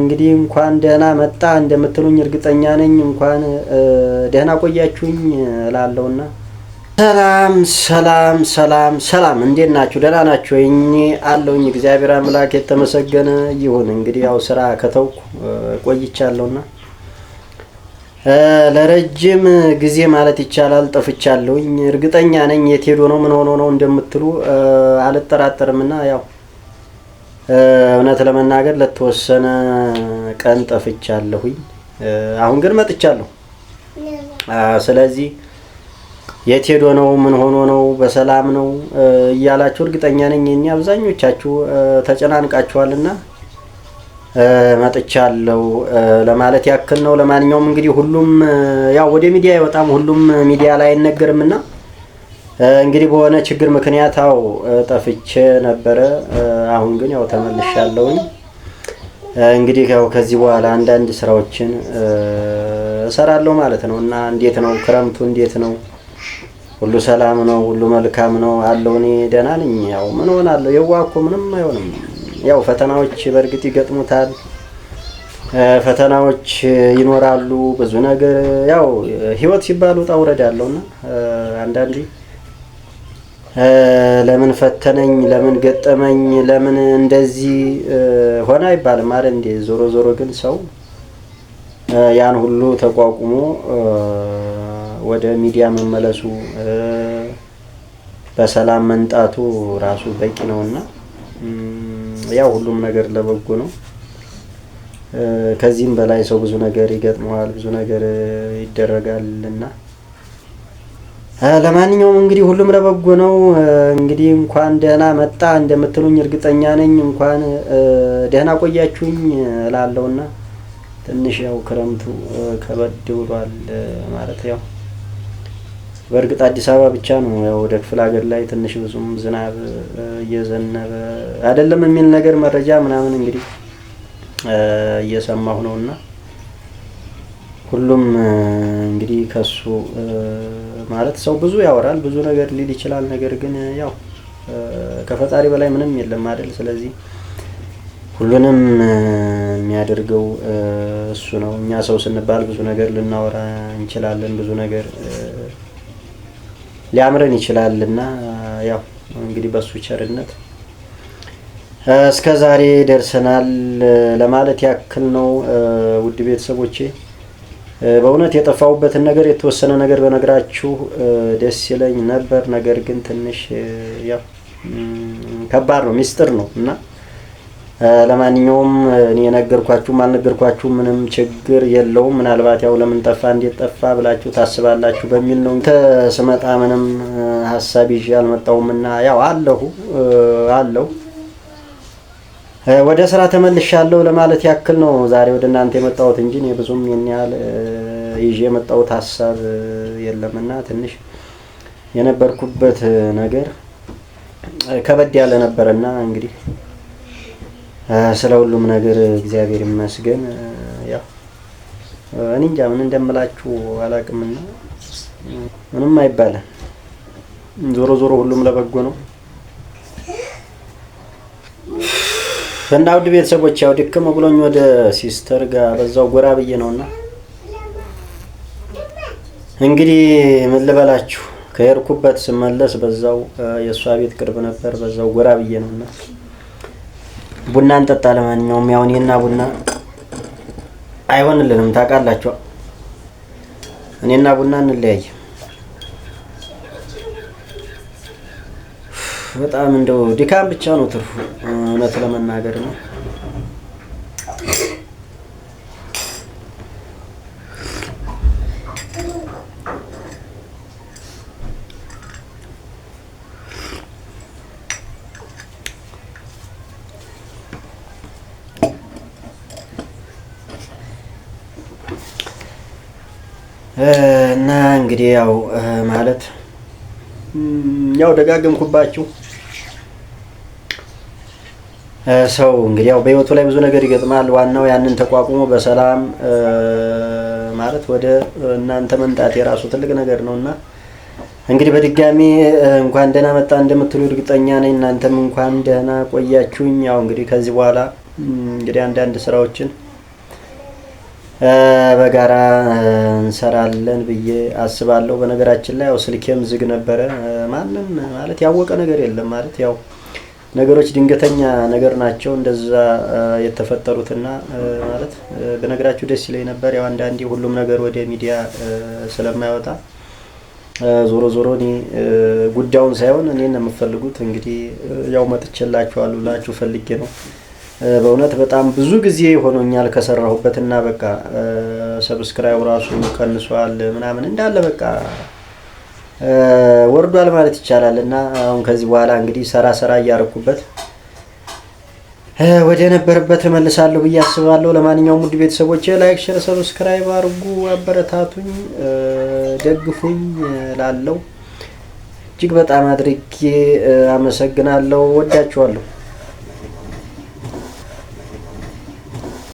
እንግዲህ እንኳን ደህና መጣ እንደምትሉኝ እርግጠኛ ነኝ። እንኳን ደህና ቆያችሁኝ እላለሁና ሰላም ሰላም ሰላም ሰላም፣ እንዴት ናችሁ? ደህና ናችሁ? እኔ አለሁኝ። እግዚአብሔር አምላክ የተመሰገነ ይሁን። እንግዲህ ያው ስራ ከተውኩ ቆይቻለሁና ለረጅም ጊዜ ማለት ይቻላል ጠፍቻለሁኝ። እርግጠኛ ነኝ የት ሄዶ ነው ምን ሆኖ ነው እንደምትሉ አልጠራጠርምና ያው እውነት ለመናገር ለተወሰነ ቀን ጠፍቻለሁኝ። አሁን ግን መጥቻለሁ። ስለዚህ የት ሄዶ ነው ምን ሆኖ ነው በሰላም ነው እያላችሁ እርግጠኛ ነኝ እኛ አብዛኞቻችሁ ተጨናንቃችኋልና መጥቻለሁ ለማለት ያክል ነው። ለማንኛውም እንግዲህ ሁሉም ያው ወደ ሚዲያ አይወጣም፣ ሁሉም ሚዲያ ላይ አይነገርምና እንግዲህ በሆነ ችግር ምክንያት ጠፍቼ ነበረ። አሁን ግን ያው ተመልሻለሁኝ። እንግዲህ ያው ከዚህ በኋላ አንዳንድ ስራዎችን እሰራለሁ ማለት ነው። እና እንዴት ነው ክረምቱ? እንዴት ነው? ሁሉ ሰላም ነው? ሁሉ መልካም ነው አለው። እኔ ደህና ነኝ። ያው ምን ሆናለሁ? የዋኮ ምንም አይሆንም። ያው ፈተናዎች በእርግጥ ይገጥሙታል፣ ፈተናዎች ይኖራሉ፣ ብዙ ነገር ያው ህይወት ሲባል ውጣ ውረድ አለውና አንዳንዴ ለምን ፈተነኝ፣ ለምን ገጠመኝ፣ ለምን እንደዚህ ሆነ አይባልም አይደል እንዴ? ዞሮ ዞሮ ግን ሰው ያን ሁሉ ተቋቁሞ ወደ ሚዲያ መመለሱ በሰላም መንጣቱ ራሱ በቂ ነውና ያው ሁሉም ነገር ለበጎ ነው። ከዚህም በላይ ሰው ብዙ ነገር ይገጥመዋል፣ ብዙ ነገር ይደረጋልና ለማንኛውም እንግዲህ ሁሉም ለበጎ ነው። እንግዲህ እንኳን ደህና መጣ እንደምትሉኝ እርግጠኛ ነኝ። እንኳን ደህና ቆያችሁኝ እላለሁና ትንሽ ያው ክረምቱ ከበድ ብሏል ማለት ያው በእርግጥ አዲስ አበባ ብቻ ነው ያው ወደ ክፍለ ሀገር ላይ ትንሽ ብዙም ዝናብ እየዘነበ አይደለም የሚል ነገር መረጃ ምናምን እንግዲህ እየሰማሁ ነውና ሁሉም እንግዲህ ከሱ ማለት ሰው ብዙ ያወራል፣ ብዙ ነገር ሊል ይችላል። ነገር ግን ያው ከፈጣሪ በላይ ምንም የለም አይደል? ስለዚህ ሁሉንም የሚያደርገው እሱ ነው። እኛ ሰው ስንባል ብዙ ነገር ልናወራ እንችላለን፣ ብዙ ነገር ሊያምረን ይችላልና ያው እንግዲህ በሱ ቸርነት እስከ ዛሬ ደርሰናል ለማለት ያክል ነው። ውድ ቤተሰቦቼ በእውነት የጠፋሁበትን ነገር የተወሰነ ነገር በነግራችሁ ደስ ይለኝ ነበር። ነገር ግን ትንሽ ያው ከባድ ነው፣ ሚስጥር ነው እና ለማንኛውም እኔ የነገርኳችሁም አልነገርኳችሁም ምንም ችግር የለውም። ምናልባት ያው ለምን ጠፋ እንዴት ጠፋ ብላችሁ ታስባላችሁ በሚል ነው። ስመጣ ምንም ሀሳብ ይዤ አልመጣሁምና ያው አለሁ ወደ ስራ ተመልሻለሁ ለማለት ያክል ነው ዛሬ ወደ እናንተ የመጣሁት እንጂ እኔ ብዙም የኔ ያህል ይዤ የመጣሁት ሀሳብ የለምና ትንሽ የነበርኩበት ነገር ከበድ ያለ ነበርና እንግዲህ ስለ ሁሉም ነገር እግዚአብሔር ይመስገን። ያው እኔ እንጃ ምን እንደምላችሁ አላቅምና ምንም አይባልም። ዞሮ ዞሮ ሁሉም ለበጎ ነው እና ውድ ቤተሰቦች ያው ድክም ብሎኝ ወደ ሲስተር ጋር በዛው ጎራ ብዬ ነውና እንግዲህ ምን ልበላችሁ ከሄድኩበት ስመለስ በዛው የሷ ቤት ቅርብ ነበር፣ በዛው ጎራ ብዬ ነውና ቡና እንጠጣ። ለማንኛውም ያው እኔና ቡና አይሆንልንም ታውቃላችሁ። እኔና ቡና እንለያይ። በጣም እንደው ድካም ብቻ ነው ትርፉ እውነት ለመናገር ነው። እና እንግዲህ ያው ማለት ያው ደጋገምኩባችሁ። ሰው እንግዲህ ያው በህይወቱ ላይ ብዙ ነገር ይገጥማል። ዋናው ያንን ተቋቁሞ በሰላም ማለት ወደ እናንተ መምጣት የራሱ ትልቅ ነገር ነውና እንግዲህ በድጋሚ እንኳን ደህና መጣ እንደምትሉ እርግጠኛ ነኝ። እናንተም እንኳን ደህና ቆያችሁኝ። ያው እንግዲህ ከዚህ በኋላ እንግዲህ አንዳንድ ስራዎችን በጋራ እንሰራለን ብዬ አስባለሁ። በነገራችን ላይ ያው ስልኬም ዝግ ነበረ። ማንም ማለት ያወቀ ነገር የለም ማለት ያው ነገሮች ድንገተኛ ነገር ናቸው እንደዛ የተፈጠሩትና ማለት በነገራችሁ ደስ ይለኝ ነበር። ያው አንዳንዴ ሁሉም ነገር ወደ ሚዲያ ስለማይወጣ ዞሮ ዞሮ እኔ ጉዳዩን ሳይሆን እኔን ነው የምፈልጉት። እንግዲህ ያው መጥቼላችኋለሁ ላችሁ ፈልጌ ነው። በእውነት በጣም ብዙ ጊዜ ሆኖኛል ከሰራሁበትና በቃ ሰብስክራይብ ራሱ ቀንሷል ምናምን እንዳለ በቃ ወርዷል ማለት ይቻላል። እና አሁን ከዚህ በኋላ እንግዲህ ሰራ እያረኩበት ወደ ነበረበት እመልሳለሁ ብዬ አስባለሁ። ለማንኛውም ውድ ቤተሰቦቼ ላይክ፣ ሼር፣ ሰብስክራይብ አድርጉ፣ አበረታቱኝ፣ ደግፉኝ ላለው እጅግ በጣም አድርጌ አመሰግናለሁ። ወዳችኋለሁ።